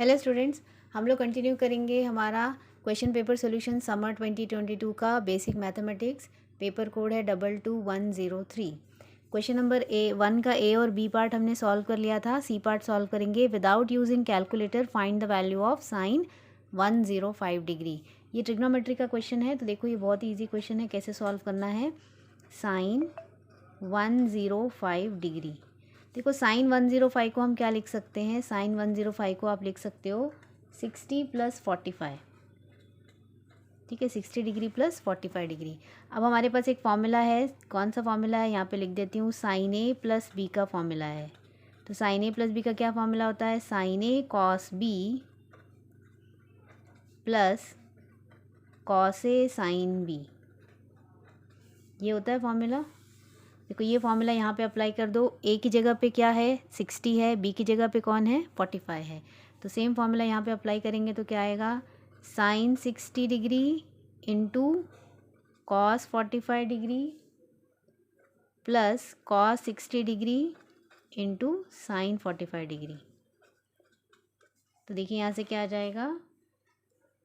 Hello students, हम लोग continue करेंगे हमारा क्वेश्चन पेपर सॉल्यूशन समर 2022 का बेसिक मैथमेटिक्स। पेपर कोड है 22103। क्वेश्चन नंबर वन का ए और बी पार्ट हमने सॉल्व कर लिया था। सी पार्ट सॉल्व करेंगे। Without using calculator find the value of sine 105 degree. ये ट्रिग्नोमेट्री का क्वेश्चन है, तो देखो ये बहुत ही ईजी क्वेश्चन है। कैसे सॉल्व करना है? Sign 105 degree. देखो साइन 105 को हम क्या लिख सकते हैं? साइन 105 को आप लिख सकते हो 60 + 45। ठीक है, 60 डिग्री + 45 डिग्री। अब हमारे पास एक फॉर्मूला है। कौन सा फॉर्मूला है? यहाँ पे लिख देती हूँ। साइन ए + बी का फॉर्मूला है। तो साइन ए + बी का क्या फॉर्मूला होता है? Sign A cos B plus cos A sine B, ये होता है फॉर्मूला। देखो ये फॉर्मूला यहाँ पे अप्लाई कर दो। ए की जगह पे क्या है? 60 है। बी की जगह पे कौन है? 45 है। तो सेम फॉर्मूला यहाँ पे अप्लाई करेंगे तो क्या आएगा? Sine 60 degree into cos 45 degree plus cos 60 degree into sine 45 degree. तो देखिए यहाँ से क्या आ जाएगा?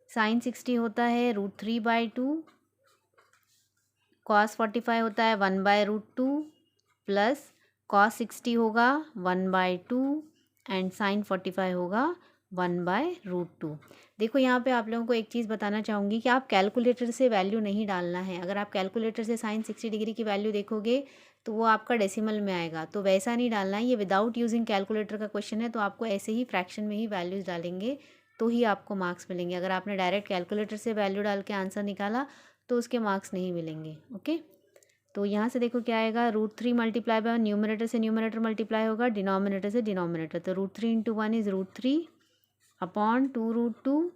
साइन 60 होता है √3/2, कॉस 45 होता है 1/√2 प्लस कॉस 60 होगा 1/2 एंड साइन 45 होगा 1/√2। देखो यहाँ पे आप लोगों को एक चीज़ बताना चाहूँगी कि आप कैलकुलेटर से वैल्यू नहीं डालना है। अगर आप कैलकुलेटर से साइन 60 डिग्री की वैल्यू देखोगे तो वो आपका डेसिमल में आएगा, तो वैसा नहीं डालना है। ये विदाउट यूजिंग कैलकुलेटर का क्वेश्चन है, तो आपको ऐसे ही फ्रैक्शन में ही वैल्यूज़ डालेंगे तो ही आपको मार्क्स मिलेंगे। अगर आपने डायरेक्ट कैलकुलेटर से वैल्यू डाल के आंसर निकाला तो उसके मार्क्स नहीं मिलेंगे। ओके, तो यहाँ से देखो क्या आएगा? √3 मल्टीप्लाई बाय, न्यूमरेटर से न्यूमरेटर मल्टीप्लाई होगा, डिनोमिनेटर से डिनोमिनेटर। तो √3 × 1 इज़ √3 अपॉन 2√2,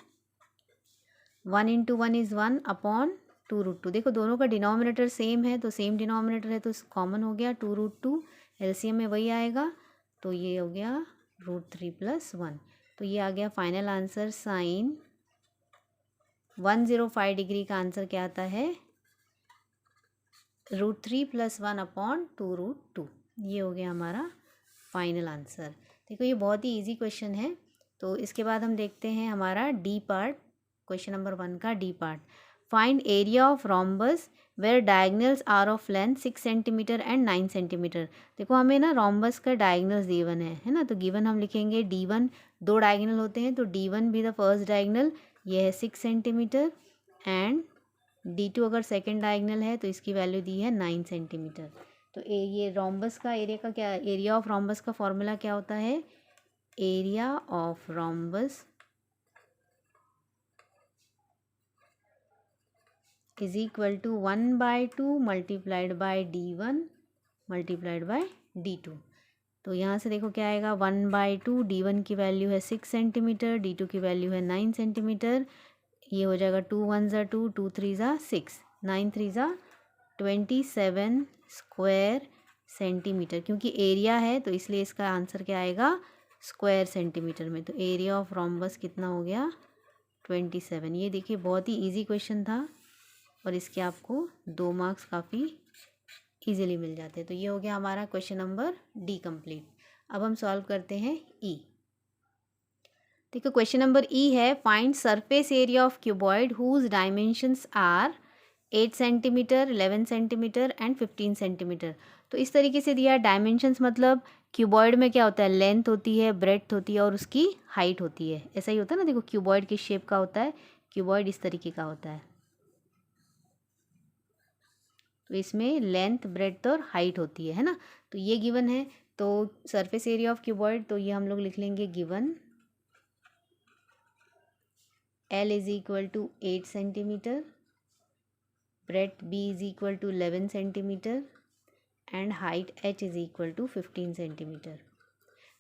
1 × 1 इज़ 1 अपॉन 2√2। देखो दोनों का डिनोमिनेटर सेम है, तो सेम डिनोमिनेटर है तो कॉमन हो गया 2√2। एलसीएम में वही आएगा, तो ये हो गया √3 + 1। तो ये आ गया फाइनल आंसर। साइन 105 डिग्री का आंसर क्या आता है? √3 + 1 अपॉन 2√2। ये हो गया हमारा फाइनल आंसर। देखो ये बहुत ही इजी क्वेश्चन है। तो इसके बाद हम देखते हैं हमारा डी पार्ट, क्वेश्चन नंबर 1 का D part. Find area of rhombus where diagonals are of length 6 centimetre and 9 centimetre. देखो हमें ना रोम्बस का डायगनल्स गिवन है ना। तो गिवन हम लिखेंगे D1, 2 डायगनल होते हैं तो D1 भी द फर्स्ट डायगनल, ये है 6 सेंटीमीटर, एंड D2 अगर सेकेंड डायगनल है तो इसकी वैल्यू दी है 9 सेंटीमीटर। तो ये रोम्बस का एरिया का क्या, एरिया ऑफ रोम्बस का फॉर्मूला क्या होता है? Area of rhombus is equal to 1/2 multiplied by D1 multiplied by D2। तो यहाँ से देखो क्या आएगा? 1/2, D1 की वैल्यू है 6 सेंटीमीटर, D2 की वैल्यू है 9 सेंटीमीटर। ये हो जाएगा 2 1 ज़ा 2, 2 3 ज़ा 6, 9 3 ज़ा 27 स्क्वायर सेंटीमीटर। क्योंकि एरिया है तो इसलिए इसका आंसर क्या आएगा? स्क्वायर सेंटीमीटर में। तो एरिया ऑफ रोम्बस कितना हो गया? 27। ये देखिए बहुत ही इजी क्वेश्चन था और इसके आपको 2 मार्क्स काफ़ी इजीली मिल जाते हैं। तो ये हो गया हमारा क्वेश्चन नंबर डी कंप्लीट। अब हम सॉल्व करते हैं ई। देखो क्वेश्चन नंबर ई है, find surface area of cuboid whose dimensions are 8 centimetre, 11 centimetre and 15 centimetre. तो इस तरीके से दिया है। डायमेंशंस मतलब क्यूबॉइड में क्या होता है? लेंथ होती है, ब्रेड्थ होती है और उसकी हाइट होती है। ऐसा ही होता है ना। देखो क्यूबॉइड किस शेप का होता है? क्यूबॉइड इस तरीके का होता है। तो इसमें लेंथ, ब्रेड्थ और हाइट होती है ना। तो ये गिवन है। तो सरफेस एरिया ऑफ क्यूबॉइड, तो ये हम लोग लिख लेंगे given L is equal to 8 centimetre, breadth B is equal to 11 centimetre and height H is equal to 15 centimetre.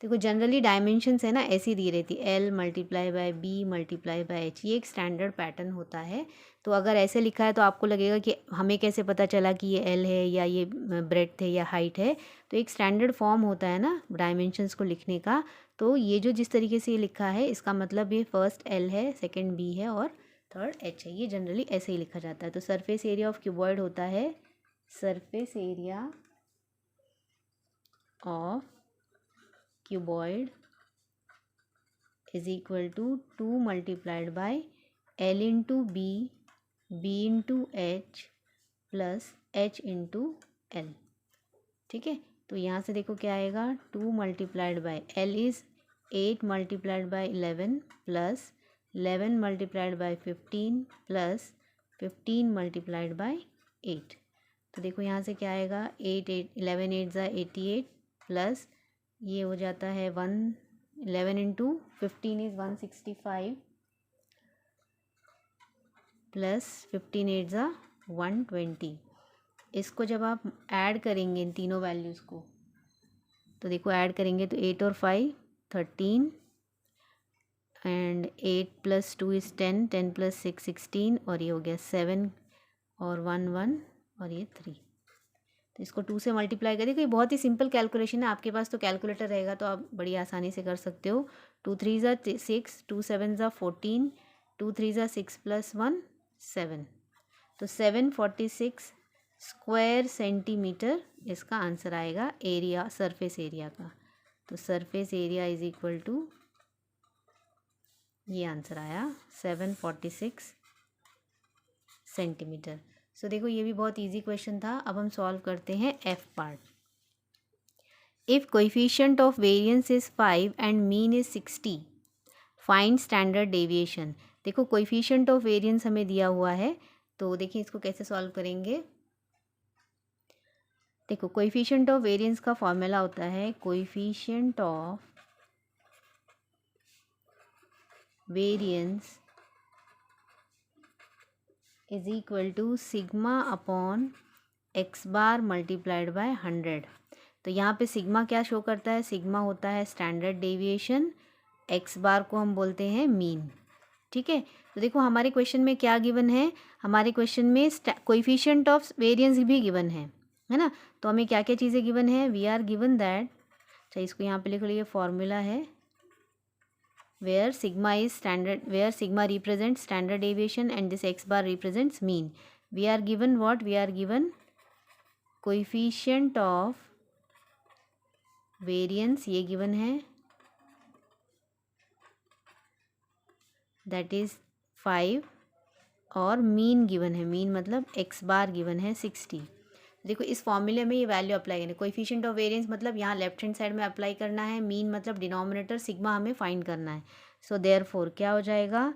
देखो जनरली डायमेंशंस है ना ऐसी दी रहती, L multiply by B multiply by H। ये एक स्टैंडर्ड पैटर्न होता है। तो अगर ऐसे लिखा है तो आपको लगेगा कि हमें कैसे पता चला कि ये L है या ये ब्रेड्थ है या हाइट है। तो एक स्टैंडर्ड फॉर्म होता है ना डायमेंशंस को लिखने का। तो ये जो जिस तरीके से ये लिखा है इसका मतलब ये फर्स्ट L है, सेकेंड B है और थर्ड H है। ये जनरली ऐसे ही लिखा जाता है। तो सरफेस एरिया ऑफ क्यूबॉइड होता है, surface area of cuboid is equal to 2 multiplied by L into B, B into H plus H into L. ठीक है, तो यहाँ से देखो क्या आएगा, 2 multiplied by L is 8 multiplied by 11 plus 11 multiplied by 15 plus 15 multiplied by 8। तो देखो यहाँ से क्या आएगा, 11 8 ज़ा 88 प्लस ये हो जाता है 11 इंटू 15 इज़ 165 प्लस 15 8 ज़ा 120। इसको जब आप ऐड करेंगे इन तीनों वैल्यूज़ को, तो देखो ऐड करेंगे तो 8 और 5 13 एंड 8 प्लस 2 इज़ 10, 10 प्लस 6 16 और ये हो गया 7 और 1 1 और ये 3। तो इसको 2 से मल्टीप्लाई करिए। ये बहुत ही सिंपल कैलकुलेशन है, आपके पास तो कैलकुलेटर रहेगा तो आप बड़ी आसानी से कर सकते हो। 2 3 ज़ा 6, 2 7 ज़ा 14, 2 3 ज़ा 6 प्लस 1 7, तो 746 स्क्वायर सेंटीमीटर इसका आंसर आएगा एरिया, सरफेस एरिया का। तो surface area is equal to, ये आंसर आया 746 सेंटीमीटर। सो देखो ये भी बहुत इजी क्वेश्चन था। अब हम सॉल्व करते हैं F part. If coefficient of variance is 5 and mean is 60, find standard deviation. देखो कोएफिशिएंट ऑफ वेरिएंस हमें दिया हुआ है, तो देखिए इसको कैसे सॉल्व करेंगे। देखो कोएफिशिएंट ऑफ वेरिएंस का फॉर्मूला होता है coefficient of variance is equal to sigma upon X bar multiplied by 100। तो यहाँ पे सिग्मा क्या शो करता है, सिग्मा होता है स्टैंडर्ड डेविएशन, एक्स बार को हम बोलते हैं मीन। ठीक है, तो देखो हमारे क्वेश्चन में क्या गिवन है, हमारे क्वेश्चन में कोएफिशिएंट ऑफ वेरिएंस भी गिवन है ना। तो हमें क्या क्या चीज़ें गिवन है, वी आर गिवन दैट, अच्छा इसको यहाँ पे लिख लो, ये फॉर्मूला है where sigma is standard, where sigma represents standard deviation and this x bar represents mean. We are given what, we are given coefficient of variance, ये given है, that is 5 और मीन गिवन है, mean मतलब x बार given है 60। देखो इस फॉर्मूले में ये वैल्यू अप्लाई करना है, कोएफिशिएंट ऑफ वेरिएंस मतलब यहाँ लेफ्ट हैंड साइड में अप्लाई करना है, मीन मतलब डिनोमिनेटर सिग्मा हमें फाइंड करना है। सो देयरफॉर क्या हो जाएगा,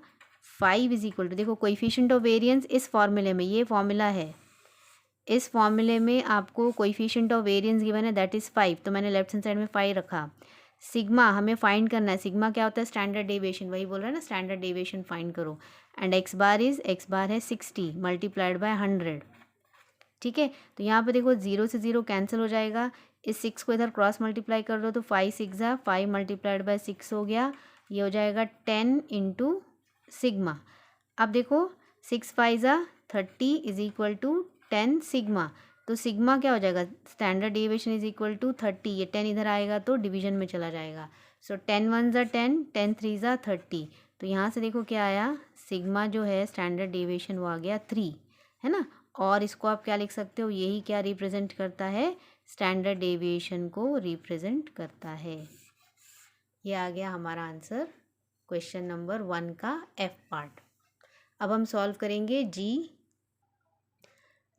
5 इज इक्वल टू, देखो कोएफिशिएंट ऑफ वेरिएंस इस फॉर्मूले में, ये फॉर्मूला है, इस फॉर्मूले में आपको कोएफिशिएंट ऑफ वेरिएंस गिवन है दैट इज़ 5, तो मैंने लेफ्ट हैंड साइड में 5 रखा। सिग्मा हमें फाइंड करना है, सिग्मा क्या होता है, स्टैंडर्ड डेविएशन, वही बोल रहा है ना, स्टैंडर्ड डेविएशन फाइंड करो। एंड एक्स बार है 60 मल्टीप्लाइड बाय 100। ठीक है, तो यहाँ पे देखो 0 से 0 कैंसिल हो जाएगा, इस 6 को इधर क्रॉस मल्टीप्लाई कर दो तो 5 6 ज़ा 5 मल्टीप्लाइड बाय 6 हो गया, ये हो जाएगा 10 इंटू सिग्मा। अब देखो 6 5 ज़ा 30 इज इक्वल टू 10 सिग्मा, तो सिग्मा क्या हो जाएगा, standard deviation is equal to 30, ये 10 इधर आएगा तो डिवीजन में चला जाएगा। सो 10 1 ज़ा 10, 10 3 ज़ा 30, तो यहाँ से देखो क्या आया, सिग्मा जो है स्टैंडर्ड डेविएशन वो आ गया 3, है ना। और इसको आप क्या लिख सकते हो, यही क्या रिप्रेजेंट करता है, स्टैंडर्ड डेविएशन को रिप्रेजेंट करता है। ये आ गया हमारा आंसर क्वेश्चन नंबर 1 का एफ पार्ट। अब हम सॉल्व करेंगे जी।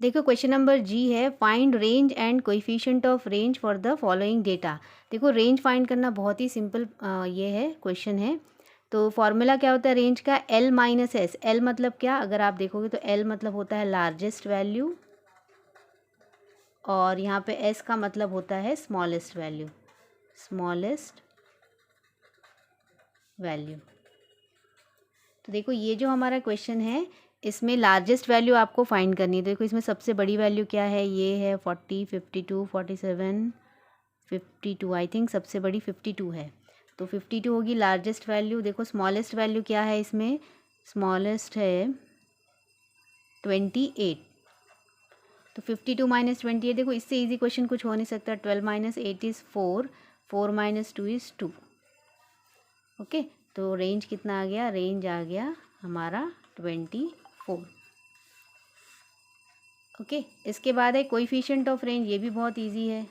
देखो क्वेश्चन नंबर जी है, find range and coefficient of range for the following data. देखो रेंज फाइंड करना बहुत ही सिंपल ये है क्वेश्चन है। तो फॉर्मूला क्या होता है रेंज का, L माइनस एस। L मतलब क्या, अगर आप देखोगे तो L मतलब होता है लार्जेस्ट वैल्यू और यहाँ पे S का मतलब होता है स्मॉलेस्ट वैल्यू, स्मॉलेस्ट वैल्यू। तो देखो ये जो हमारा क्वेश्चन है इसमें लार्जेस्ट वैल्यू आपको फाइंड करनी है। देखो इसमें सबसे बड़ी वैल्यू क्या है, ये है 40 52 47 52, आई थिंक सबसे बड़ी 52 है, तो 52 होगी लार्जेस्ट वैल्यू। देखो स्मॉलेस्ट वैल्यू क्या है इसमें, स्मॉलेस्ट है 28, तो 52 माइनस 28, देखो इससे इजी क्वेश्चन कुछ हो नहीं सकता। 12 minus 8 is 4, 4 minus 2 is 2। Okay, तो रेंज कितना आ गया, रेंज आ गया हमारा 24। ओके, इसके बाद है कोएफिशिएंट ऑफ रेंज, ये भी बहुत इजी है।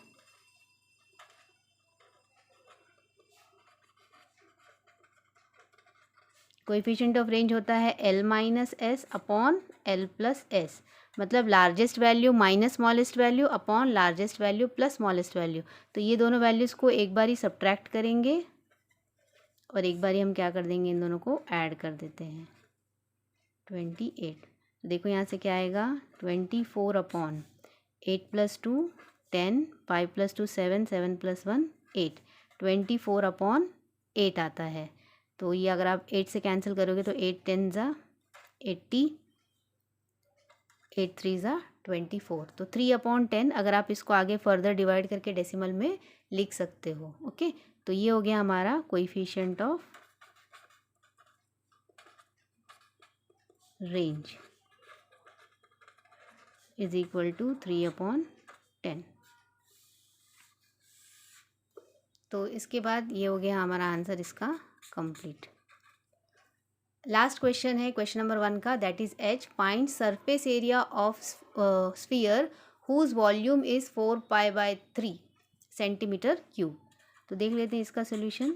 कोएफिशिएंट ऑफ रेंज होता है L minus S upon L plus S, मतलब largest value minus smallest value upon largest value plus smallest value. तो ये दोनों वैल्यूज़ को एक बार ही सब्ट्रैक्ट करेंगे और एक बार ही हम क्या कर देंगे, इन दोनों को ऐड कर देते हैं 28। तो देखो यहाँ से क्या आएगा 24 upon 8 plus 2 10, 5 plus 2 7, 7 plus 1 8, 24 upon 8 आता है। तो ये अगर आप 8 से कैंसिल करोगे तो 8 10 ज़ा 80, 8 3 ज़ा 24। तो 3 अपॉन 10 अगर आप इसको आगे फर्दर डिवाइड करके डेसिमल में लिख सकते हो। ओके, तो ये हो गया हमारा coefficient of range is equal to 3 upon 10। तो इसके बाद ये हो गया हमारा आंसर इसका कंप्लीट। लास्ट क्वेश्चन है क्वेश्चन नंबर 1 का, that is H, find surface area of sphere whose volume is 4 pi by 3 centimetre cube. तो देख लेते हैं इसका सोल्यूशन।